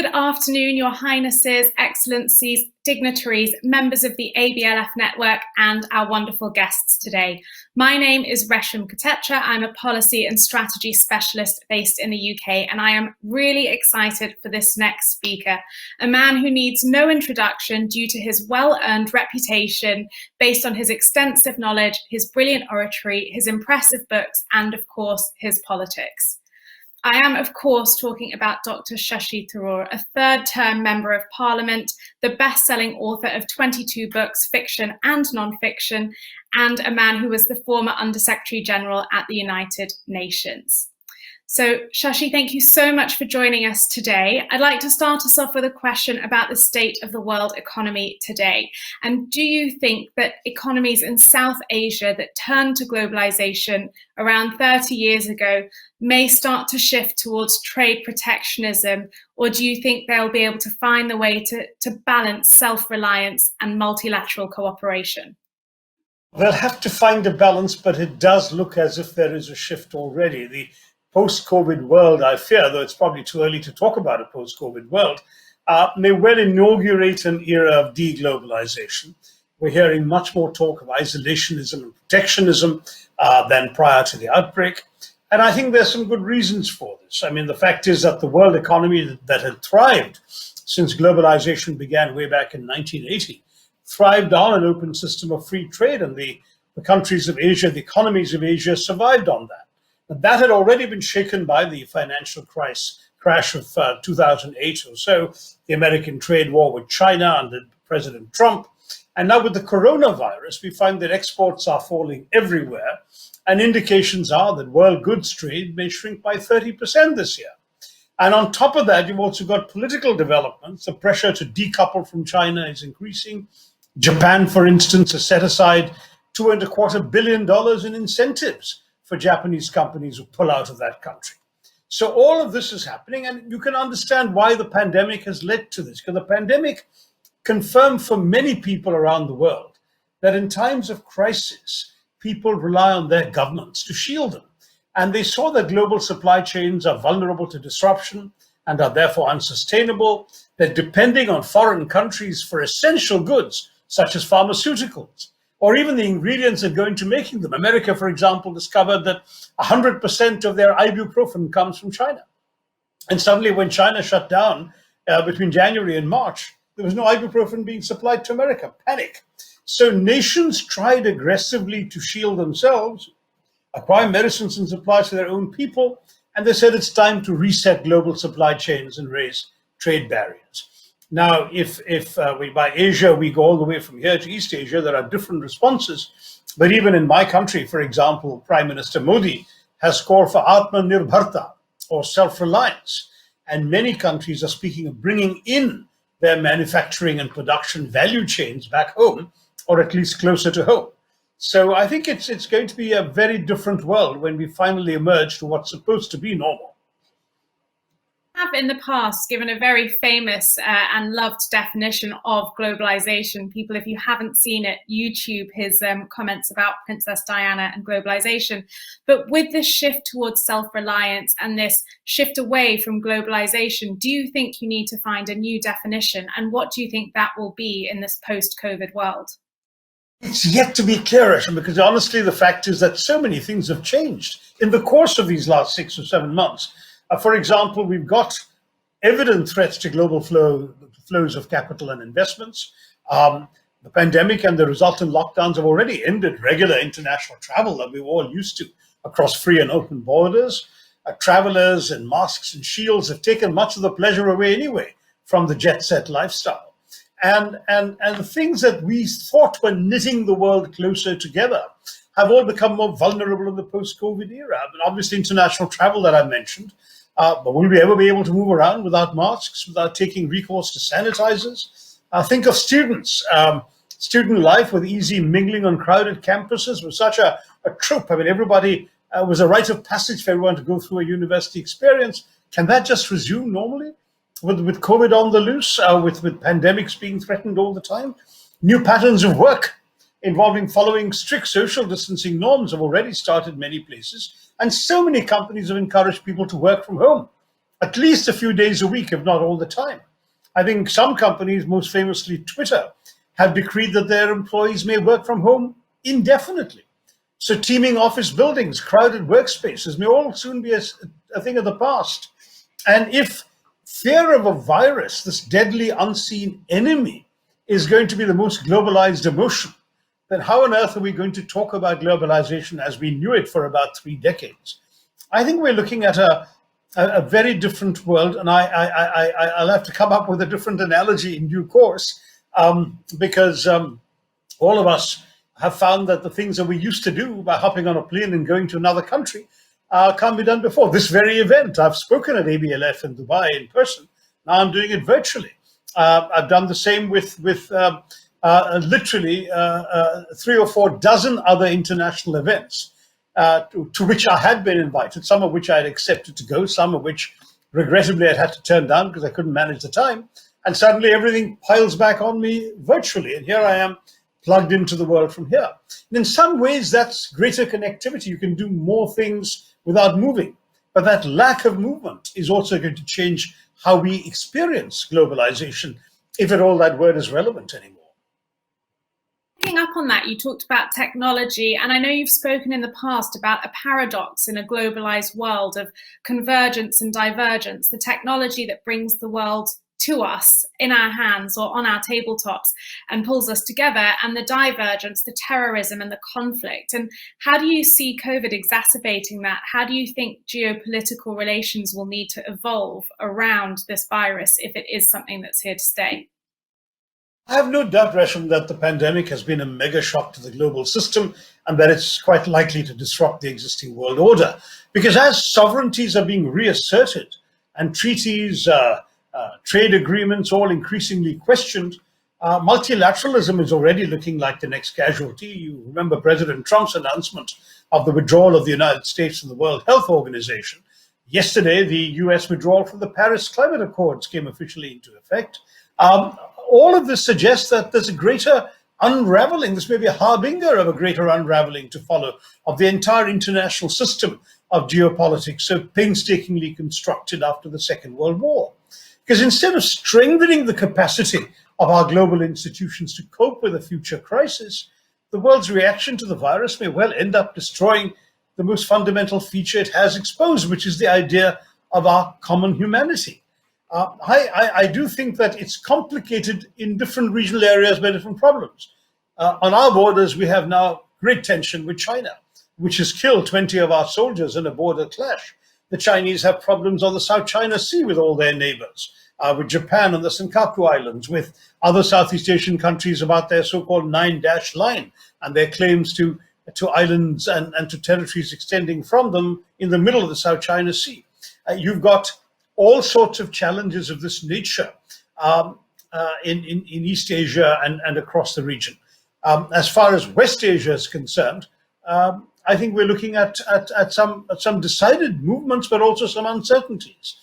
Good afternoon, Your Highnesses, Excellencies, dignitaries, members of the ABLF network, and our wonderful guests today. My name is Resham Katetra. I'm a policy and strategy specialist based in the UK, and I am really excited for this next speaker, a man who needs no introduction due to his well-earned reputation based on his extensive knowledge, his brilliant oratory, his impressive books, and of course, his politics. I am, of course, talking about Dr Shashi Tharoor, a third-term Member of Parliament, the best-selling author of 22 books, fiction and non-fiction, and a man who was the former Under-Secretary General at the United Nations. So, Shashi, thank you so much for joining us today. I'd like to start us off with a question about the state of the world economy today. And do you think that economies in South Asia that turned to globalisation around 30 years ago may start to shift towards trade protectionism, or do you think they'll be able to find the way to balance self-reliance and multilateral cooperation? They'll have to find a balance, but it does look as if there is a shift already. The post-COVID world, I fear, though it's probably too early to talk about a post-COVID world, may well inaugurate an era of deglobalization. We're hearing much more talk of isolationism and protectionism than prior to the outbreak. And I think there's some good reasons for this. I mean, the fact is that the world economy that had thrived since globalization began way back in 1980, thrived on an open system of free trade, and the countries of Asia, the economies of Asia survived on that. But that had already been shaken by the financial crash of 2008 or so, the American trade war with China under President Trump. And now with the coronavirus, we find that exports are falling everywhere. And indications are that world goods trade may shrink by 30% this year. And on top of that, you've also got political developments. The pressure to decouple from China is increasing. Japan, for instance, has set aside $2.25 billion in incentives for Japanese companies who pull out of that country. So all of this is happening, and you can understand why the pandemic has led to this, because the pandemic confirmed for many people around the world that in times of crisis, people rely on their governments to shield them. And they saw that global supply chains are vulnerable to disruption and are therefore unsustainable. They're depending on foreign countries for essential goods, such as pharmaceuticals, or even the ingredients that go into making them. America, for example, discovered that 100% of their ibuprofen comes from China. And suddenly when China shut down between January and March, there was no ibuprofen being supplied to America. Panic. So nations tried aggressively to shield themselves, acquire medicines and supplies for their own people, and they said it's time to reset global supply chains and raise trade barriers. Now, if we by Asia, we go all the way from here to East Asia, there are different responses. But even in my country, for example, Prime Minister Modi has called for Atmanirbharta, or self-reliance. And many countries are speaking of bringing in their manufacturing and production value chains back home, or at least closer to home. So I think it's going to be a very different world when we finally emerge to what's supposed to be normal. Have in the past given a very famous and loved definition of globalization. People, if you haven't seen it, YouTube his comments about Princess Diana and globalization. But with this shift towards self-reliance and this shift away from globalization, do you think you need to find a new definition? And what do you think that will be in this post-COVID world? It's yet to be clear, because honestly, the fact is that so many things have changed in the course of these last 6 or 7 months. For example, we've got evident threats to global flows of capital and investments. The pandemic and the resultant lockdowns have already ended regular international travel that we were all used to across free and open borders. Travelers and masks and shields have taken much of the pleasure away anyway from the jet-set lifestyle. And the things that we thought were knitting the world closer together have all become more vulnerable in the post-COVID era. But obviously, international travel that I mentioned, but will we ever be able to move around without masks, without taking recourse to sanitizers? Think of students. Student life with easy mingling on crowded campuses was such a trope. I mean, everybody was a rite of passage for everyone to go through a university experience. Can that just resume normally with COVID on the loose, with pandemics being threatened all the time? New patterns of work involving following strict social distancing norms have already started many places. And so many companies have encouraged people to work from home. at least a few days a week, if not all the time. I think some companies, most famously Twitter, have decreed that their employees may work from home indefinitely. So teeming office buildings, crowded workspaces may all soon be a thing of the past. And if fear of a virus, this deadly unseen enemy, is going to be the most globalized emotion, then how on earth are we going to talk about globalization as we knew it for about 3 decades? I think we're looking at a very different world, and I'll have to come up with a different analogy in due course, because all of us have found that the things that we used to do by hopping on a plane and going to another country can't be done before. This very event, I've spoken at ABLF in Dubai in person. Now I'm doing it virtually. I've done the same with literally 3 or 4 dozen other international events to which I had been invited, some of which I had accepted to go, some of which regrettably I'd had to turn down because I couldn't manage the time. And suddenly everything piles back on me virtually. And here I am plugged into the world from here. And in some ways, that's greater connectivity. You can do more things without moving. But that lack of movement is also going to change how we experience globalization, if at all that word is relevant anymore. Picking up on that, you talked about technology, and I know you've spoken in the past about a paradox in a globalized world of convergence and divergence, the technology that brings the world to us in our hands or on our tabletops and pulls us together, and the divergence, the terrorism and the conflict. And how do you see COVID exacerbating that? How do you think geopolitical relations will need to evolve around this virus if it is something that's here to stay? I have no doubt, Resham, that the pandemic has been a mega shock to the global system and that it's quite likely to disrupt the existing world order. Because as sovereignties are being reasserted and treaties, trade agreements all increasingly questioned, multilateralism is already looking like the next casualty. You remember President Trump's announcement of the withdrawal of the United States from the World Health Organization. Yesterday, the US withdrawal from the Paris Climate Accords came officially into effect. All of this suggests that there's a greater unraveling. This may be a harbinger of a greater unraveling to follow of the entire international system of geopolitics, so painstakingly constructed after the Second World War. Because instead of strengthening the capacity of our global institutions to cope with a future crisis, the world's reaction to the virus may well end up destroying the most fundamental feature it has exposed, which is the idea of our common humanity. I do think that it's complicated in different regional areas by different problems. On our borders, we have now great tension with China, which has killed 20 of our soldiers in a border clash. The Chinese have problems on the South China Sea with all their neighbors, with Japan on the Senkaku Islands, with other Southeast Asian countries about their so-called 9-dash line and their claims to islands and to territories extending from them in the middle of the South China Sea. You've got all sorts of challenges of this nature in East Asia and across the region. As far as West Asia is concerned, I think we're looking at some decided movements, but also some uncertainties.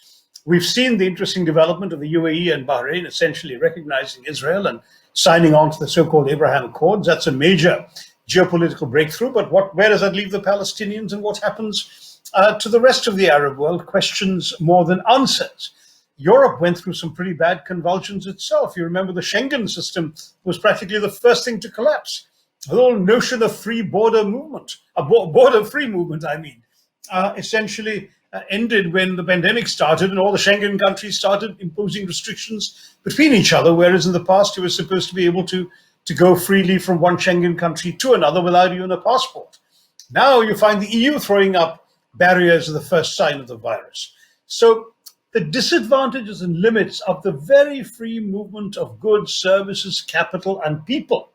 We've seen the interesting development of the UAE and Bahrain essentially recognizing Israel and signing on to the so-called Abraham Accords. That's a major geopolitical breakthrough, but where does that leave the Palestinians, and what happens to the rest of the Arab world? Questions more than answers. Europe went through some pretty bad convulsions itself. You remember the Schengen system was practically the first thing to collapse. The whole notion of free border movement, border-free movement, essentially ended when the pandemic started and all the Schengen countries started imposing restrictions between each other, whereas in the past you were supposed to be able to go freely from one Schengen country to another without even a passport. Now you find the EU throwing up barriers as the first sign of the virus. So the disadvantages and limits of the very free movement of goods, services, capital, and people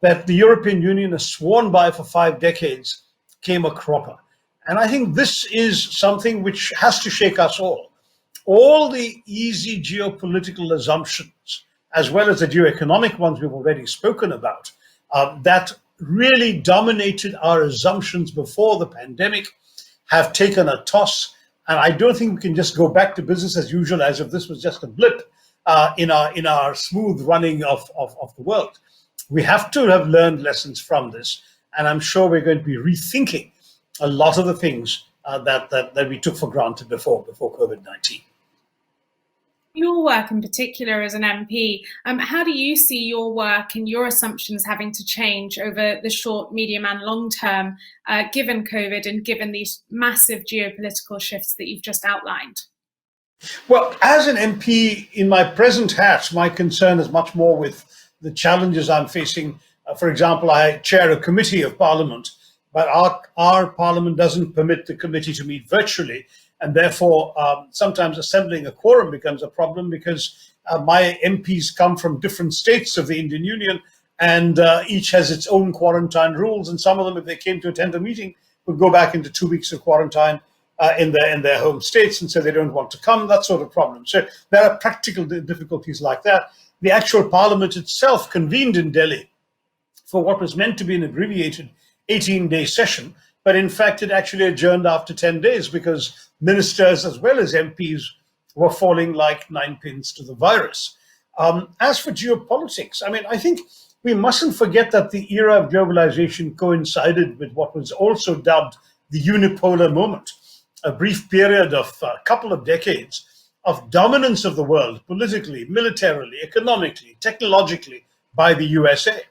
that the European Union has sworn by for 5 decades came a cropper. And I think this is something which has to shake us all. All the easy geopolitical assumptions, as well as the geoeconomic ones we've already spoken about, that really dominated our assumptions before the pandemic, have taken a toss. And I don't think we can just go back to business as usual as if this was just a blip in our smooth running of the world. We have to have learned lessons from this. And I'm sure we're going to be rethinking a lot of the things that we took for granted before COVID-19. Your work in particular as an MP, how do you see your work and your assumptions having to change over the short, medium and long term, given COVID and given these massive geopolitical shifts that you've just outlined? Well, as an MP in my present hat, my concern is much more with the challenges I'm facing. For example, I chair a committee of Parliament, but our Parliament doesn't permit the committee to meet virtually. And therefore, sometimes assembling a quorum becomes a problem because my MPs come from different states of the Indian Union, and each has its own quarantine rules. And some of them, if they came to attend a meeting, would go back into 2 weeks of quarantine in their home states, and so they don't want to come, that sort of problem. So there are practical difficulties like that. The actual Parliament itself convened in Delhi for what was meant to be an abbreviated 18-day session, but in fact it actually adjourned after 10 days because ministers as well as MPs were falling like ninepins to the virus. As for geopolitics, I mean, I think we mustn't forget that the era of globalization coincided with what was also dubbed the unipolar moment, a brief period of a couple of decades of dominance of the world politically, militarily, economically, technologically by the USA.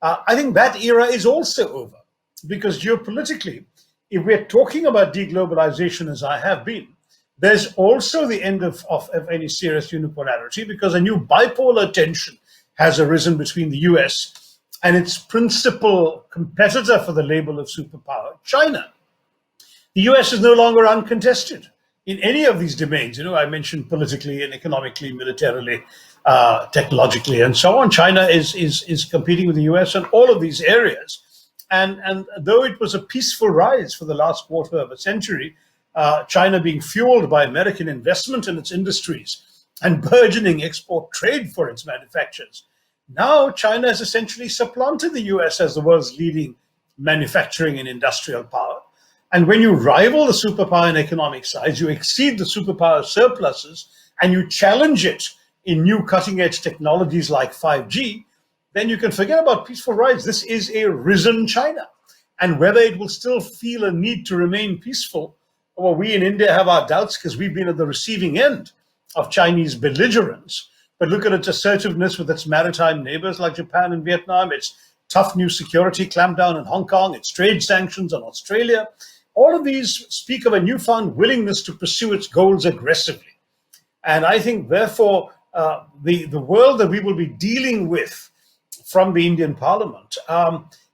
I think that era is also over because geopolitically, if we're talking about deglobalization as I have been, there's also the end of any serious unipolarity because a new bipolar tension has arisen between the US and its principal competitor for the label of superpower, China. The US is no longer uncontested in any of these domains. You know, I mentioned politically and economically, militarily, technologically, and so on. China is competing with the US in all of these areas. And though it was a peaceful rise for the last quarter of a century, China being fueled by American investment in its industries and burgeoning export trade for its manufacturers, now China has essentially supplanted the US as the world's leading manufacturing and industrial power. And when you rival the superpower in economic size, you exceed the superpower surpluses, and you challenge it in new cutting-edge technologies like 5G, then you can forget about peaceful rise. This is a risen China. And whether it will still feel a need to remain peaceful, well, we in India have our doubts because we've been at the receiving end of Chinese belligerence. But look at its assertiveness with its maritime neighbors like Japan and Vietnam, its tough new security clampdown in Hong Kong, its trade sanctions on Australia. All of these speak of a newfound willingness to pursue its goals aggressively. And I think, therefore, the world that we will be dealing with from the Indian Parliament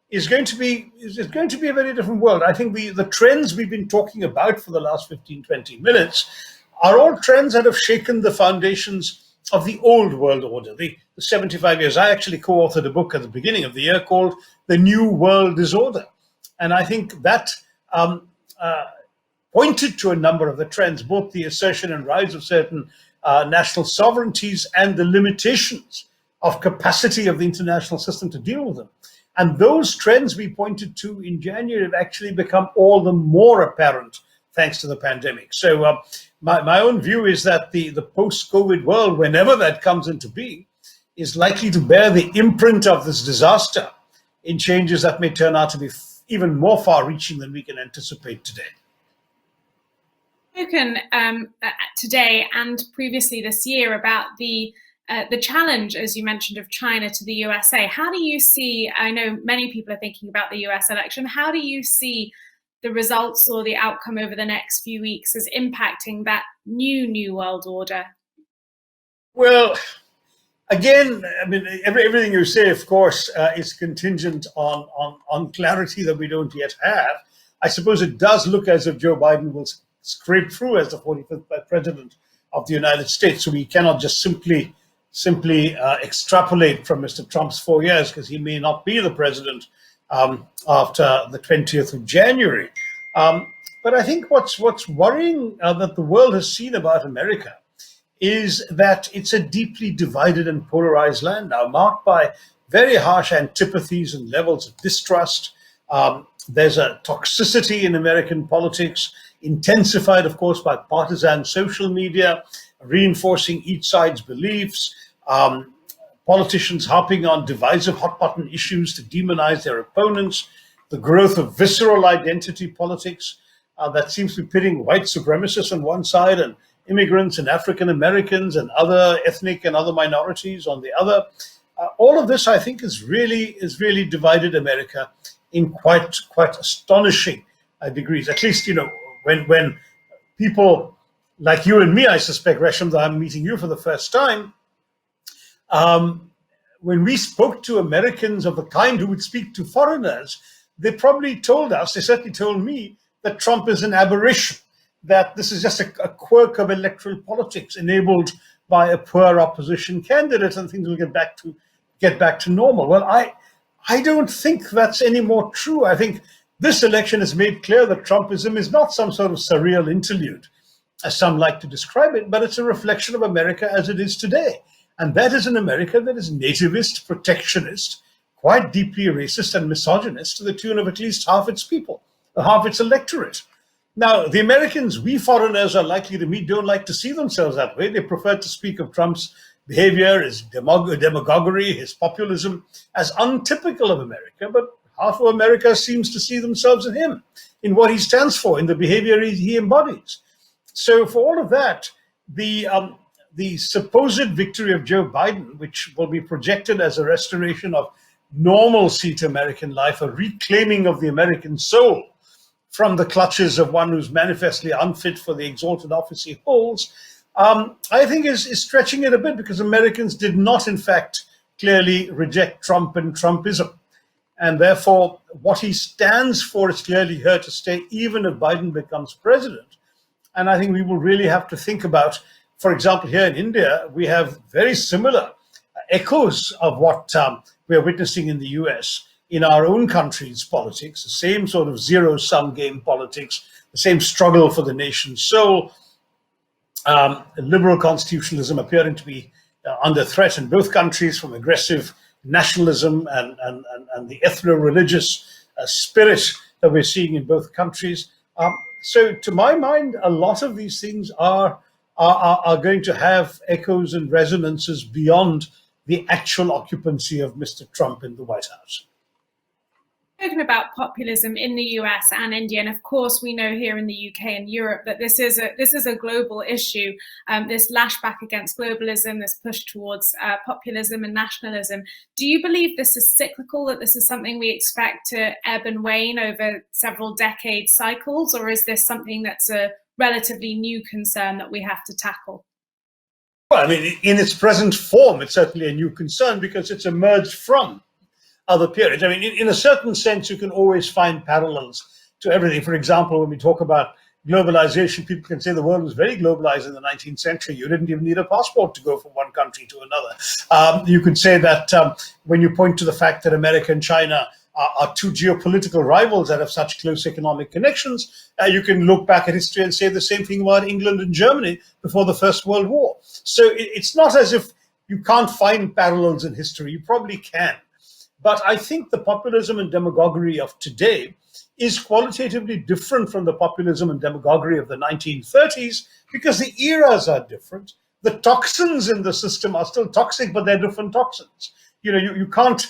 is going to be a very different world. I think the trends we've been talking about for the last 15, 20 minutes are all trends that have shaken the foundations of the old world order, the 75 years. I actually co-authored a book at the beginning of the year called The New World Disorder. And I think that pointed to a number of the trends, both the assertion and rise of certain national sovereignties and the limitations of capacity of the international system to deal with them. And those trends we pointed to in January have actually become all the more apparent thanks to the pandemic. So my own view is that the post-COVID world, whenever that comes into being, is likely to bear the imprint of this disaster in changes that may turn out to be even more far-reaching than we can anticipate today. Spoken today and previously this year about the challenge, as you mentioned, of China to the USA. How do you see, I know many people are thinking about the US election, how do you see the results or the outcome over the next few weeks as impacting that new world order? Well, again, I mean, everything you say, of course, is contingent on clarity that we don't yet have. I suppose it does look as if Joe Biden will scrape through as the 45th president of the United States. So we cannot just simply extrapolate from Mr. Trump's 4 years because he may not be the president after the 20th of January. But I think what's worrying that the world has seen about America is that it's a deeply divided and polarized land now, marked by very harsh antipathies and levels of distrust. There's a toxicity in American politics, intensified, of course, by partisan social media, reinforcing each side's beliefs, politicians harping on divisive hot-button issues to demonize their opponents, the growth of visceral identity politics that seems to be pitting white supremacists on one side and immigrants and African Americans and other ethnic and other minorities on the other. All of this, I think, is really divided America in quite astonishing degrees. At least, when people like you and me, I suspect, Resham, that I'm meeting you for the first time, when we spoke to Americans of the kind who would speak to foreigners, they probably told us, they certainly told me, that Trump is an aberration, that this is just a quirk of electoral politics enabled by a poor opposition candidate, and things will get back to normal. Well, I don't think that's any more true. I think this election has made clear that Trumpism is not some sort of surreal interlude, as some like to describe it, but it's a reflection of America as it is today. And that is an America that is nativist, protectionist, quite deeply racist and misogynist to the tune of at least half its people, half its electorate. Now, the Americans we foreigners are likely to meet don't like to see themselves that way. They prefer to speak of Trump's behavior, his demagoguery, his populism as untypical of America, but half of America seems to see themselves in him, in what he stands for, in the behavior he embodies. So for all of that, the supposed victory of Joe Biden, which will be projected as a restoration of normalcy to American life, a reclaiming of the American soul from the clutches of one who's manifestly unfit for the exalted office he holds, I think is stretching it a bit, because Americans did not, in fact, clearly reject Trump and Trumpism. And therefore, what he stands for is clearly here to stay, even if Biden becomes president. And I think we will really have to think about, for example, here in India, we have very similar echoes of what we are witnessing in the US in our own country's politics, the same sort of zero-sum game politics, the same struggle for the nation's soul, liberal constitutionalism appearing to be under threat in both countries from aggressive nationalism and the ethno-religious spirit that we're seeing in both countries. So to my mind, a lot of these things are going to have echoes and resonances beyond the actual occupancy of Mr. Trump in the White House. Spoken about populism in the US and India, and of course we know here in the UK and Europe that this is a global issue. This lashback against globalism, this push towards populism and nationalism. Do you believe this is cyclical, that this is something we expect to ebb and wane over several decade cycles, or is this something that's a relatively new concern that we have to tackle? Well, I mean, in its present form, it's certainly a new concern because it's emerged from other periods. I mean, in a certain sense, you can always find parallels to everything. For example, when we talk about globalization, people can say the world was very globalized in the 19th century. You didn't even need a passport to go from one country to another. You could say that when you point to the fact that America and China are two geopolitical rivals that have such close economic connections, you can look back at history and say the same thing about England and Germany before the First World War. So it's not as if you can't find parallels in history. You probably can. But I think the populism and demagoguery of today is qualitatively different from the populism and demagoguery of the 1930s because the eras are different. The toxins in the system are still toxic, but they're different toxins. You know, you can't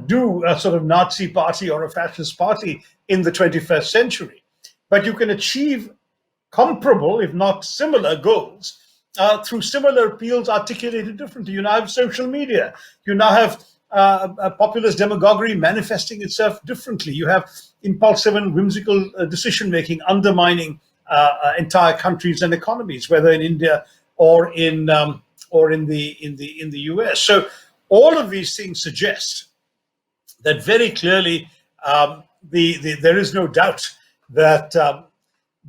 do a sort of Nazi party or a fascist party in the 21st century, but you can achieve comparable, if not similar, goals through similar appeals articulated differently. You now have social media. You now have populist demagoguery manifesting itself differently. You have impulsive and whimsical decision-making undermining entire countries and economies, whether in India or in the US. So all of these things suggest that very clearly there is no doubt that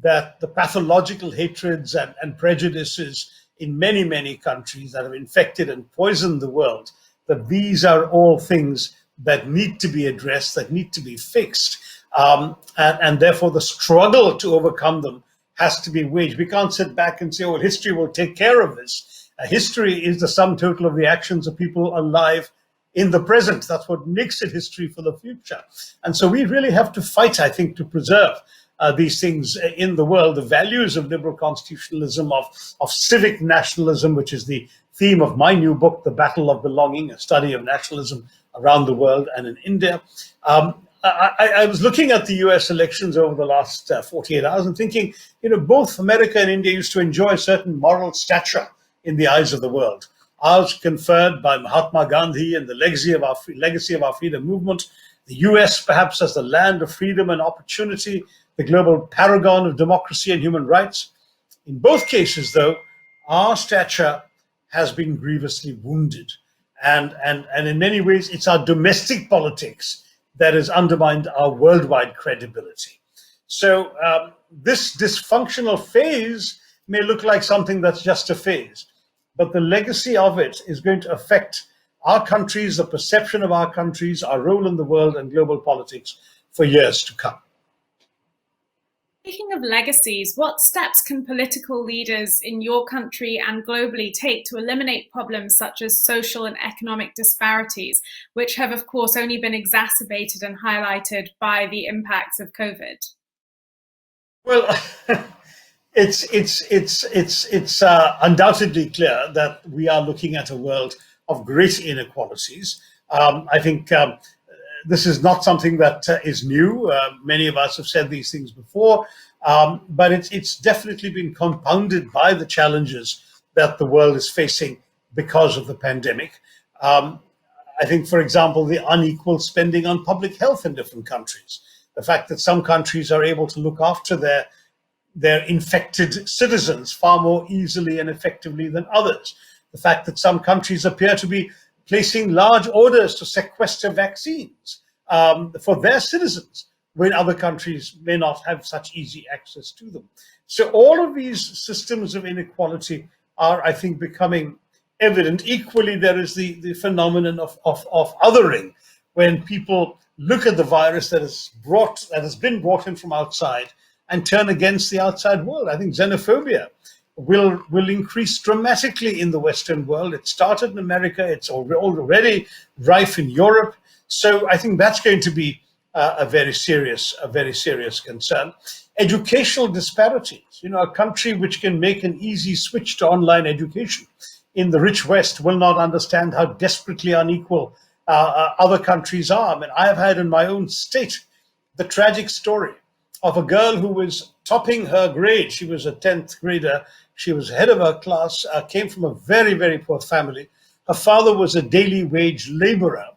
that the pathological hatreds and prejudices in many countries that have infected and poisoned the world, that these are all things that need to be addressed, that need to be fixed, and therefore the struggle to overcome them has to be waged. We can't sit back and say, well, history will take care of this. History is the sum total of the actions of people alive in the present. That's what makes it history for the future. And so we really have to fight, I think, to preserve these things in the world, the values of liberal constitutionalism, of civic nationalism, which is the theme of my new book, The Battle of Belonging, a study of nationalism around the world and in India. I was looking at the US elections over the last 48 hours and thinking, both America and India used to enjoy a certain moral stature in the eyes of the world. Ours conferred by Mahatma Gandhi and the legacy of our freedom movement. The US perhaps as the land of freedom and opportunity, the global paragon of democracy and human rights. In both cases, though, our stature has been grievously wounded. And in many ways, it's our domestic politics that has undermined our worldwide credibility. So this dysfunctional phase may look like something that's just a phase, but the legacy of it is going to affect our countries, the perception of our countries, our role in the world and global politics for years to come. Speaking of legacies, what steps can political leaders in your country and globally take to eliminate problems such as social and economic disparities, which have, of course, only been exacerbated and highlighted by the impacts of COVID? Well, it's undoubtedly clear that we are looking at a world of great inequalities. I think this is not something that is new. Many of us have said these things before, but it's definitely been compounded by the challenges that the world is facing because of the pandemic. I think, for example, the unequal spending on public health in different countries. The fact that some countries are able to look after their infected citizens far more easily and effectively than others. The fact that some countries appear to be placing large orders to sequester vaccines for their citizens when other countries may not have such easy access to them. So all of these systems of inequality are, I think, becoming evident. Equally, there is the phenomenon of othering, when people look at the virus that has been brought in from outside and turn against the outside world. I think xenophobia will increase dramatically in the Western world. It started in America. It's already rife in Europe. So I think that's going to be a very serious concern. Educational disparities. A country which can make an easy switch to online education in the rich West will not understand how desperately unequal other countries are. I mean, I have had in my own state the tragic story of a girl who was topping her grade. She was a 10th grader. She was head of her class, came from a very, very poor family. Her father was a daily wage laborer.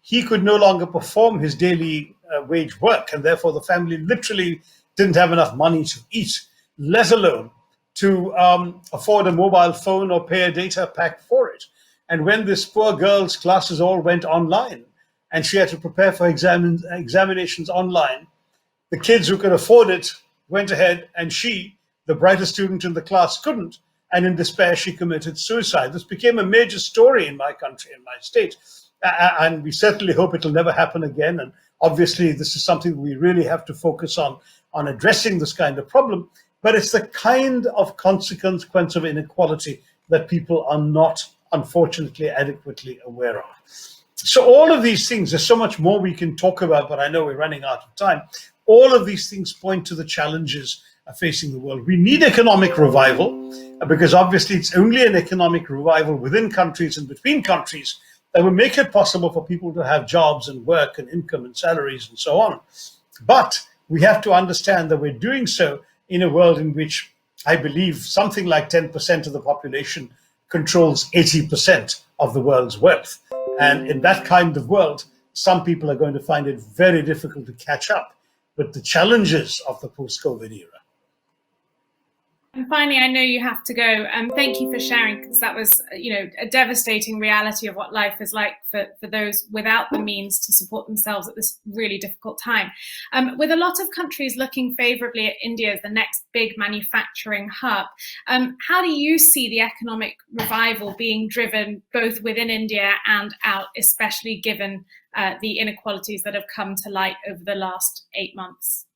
He could no longer perform his daily wage work, and therefore the family literally didn't have enough money to eat, let alone to afford a mobile phone or pay a data pack for it. And when this poor girl's classes all went online and she had to prepare for examinations online, the kids who could afford it went ahead, and she, the brightest student in the class, couldn't. And in despair, she committed suicide. This became a major story in my country, in my state. And we certainly hope it'll never happen again. And obviously, this is something we really have to focus on addressing this kind of problem. But it's the kind of consequence of inequality that people are not, unfortunately, adequately aware of. So all of these things, there's so much more we can talk about, but I know we're running out of time. All of these things point to the challenges facing the world. We need economic revival, because obviously it's only an economic revival within countries and between countries that will make it possible for people to have jobs and work and income and salaries and so on. But we have to understand that we're doing so in a world in which I believe something like 10% of the population controls 80% of the world's wealth. And in that kind of world, some people are going to find it very difficult to catch up with the challenges of the post-COVID era. And finally, I know you have to go. Thank you for sharing, because that was, a devastating reality of what life is like for those without the means to support themselves at this really difficult time. With a lot of countries looking favourably at India as the next big manufacturing hub, how do you see the economic revival being driven both within India and out, especially given the inequalities that have come to light over the last 8 months?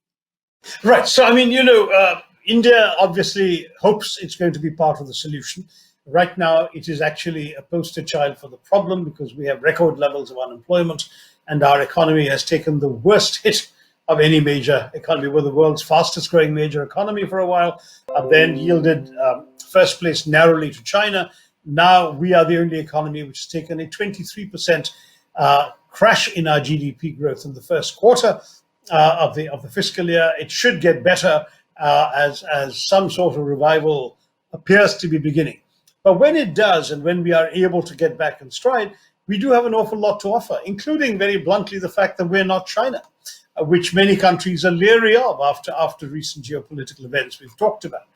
Right. So, India obviously hopes it's going to be part of the solution. Right now, it is actually a poster child for the problem, because we have record levels of unemployment and our economy has taken the worst hit of any major economy. We're the world's fastest growing major economy for a while, then yielded first place narrowly to China. Now we are the only economy which has taken a 23% crash in our GDP growth in the first quarter of the fiscal year. It should get better as some sort of revival appears to be beginning. But when it does, and when we are able to get back in stride, we do have an awful lot to offer, including, very bluntly, the fact that we're not China, which many countries are leery of after recent geopolitical events we've talked about.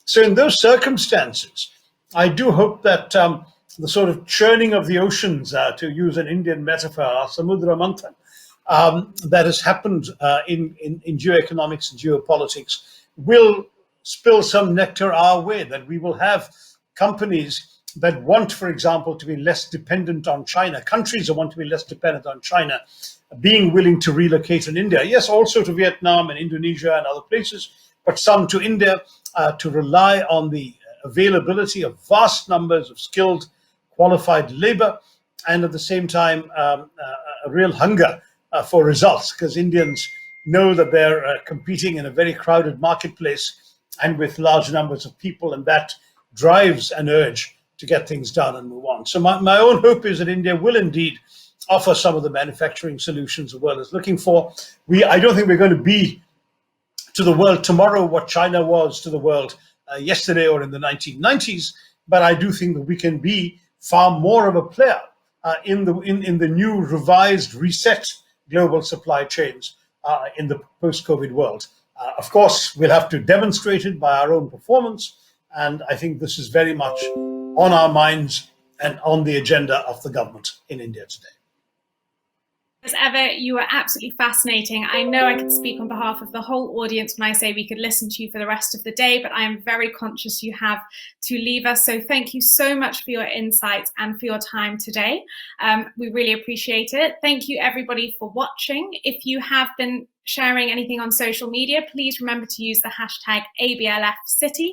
So in those circumstances, I do hope that the sort of churning of the oceans, to use an Indian metaphor, samudra manthan, that has happened in geoeconomics and geopolitics will spill some nectar our way, that we will have companies that want, for example, to be less dependent on China, countries that want to be less dependent on China, being willing to relocate in India, yes, also to Vietnam and Indonesia and other places, but some to India, to rely on the availability of vast numbers of skilled, qualified labor, and at the same time, a real hunger for results, because Indians know that they're competing in a very crowded marketplace and with large numbers of people, and that drives an urge to get things done and move on. So my own hope is that India will indeed offer some of the manufacturing solutions the world is looking for. I don't think we're going to be to the world tomorrow what China was to the world yesterday or in the 1990s, but I do think that we can be far more of a player in the new, revised, reset global supply chains in the post-COVID world. Of course, we'll have to demonstrate it by our own performance, and I think this is very much on our minds and on the agenda of the government in India today. As ever, you were absolutely fascinating. I know I could speak on behalf of the whole audience when I say we could listen to you for the rest of the day, but I am very conscious you have to leave us. So thank you so much for your insights and for your time today. We really appreciate it. Thank you, everybody, for watching. If you have been sharing anything on social media, please remember to use the hashtag ABLFcity.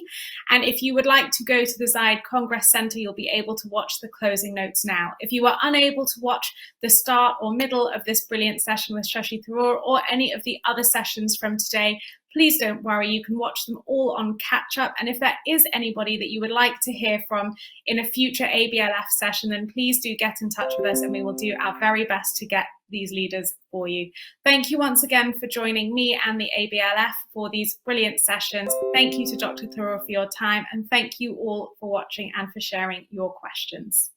And if you would like to go to the Zayed Congress Center, you'll be able to watch the closing notes now. If you are unable to watch the start or middle of this brilliant session with Shashi Tharoor or any of the other sessions from today, please don't worry, you can watch them all on catch up. And if there is anybody that you would like to hear from in a future ABLF session, then please do get in touch with us and we will do our very best to get these leaders for you. Thank you once again for joining me and the ABLF for these brilliant sessions. Thank you to Dr. Tharoor for your time, and thank you all for watching and for sharing your questions.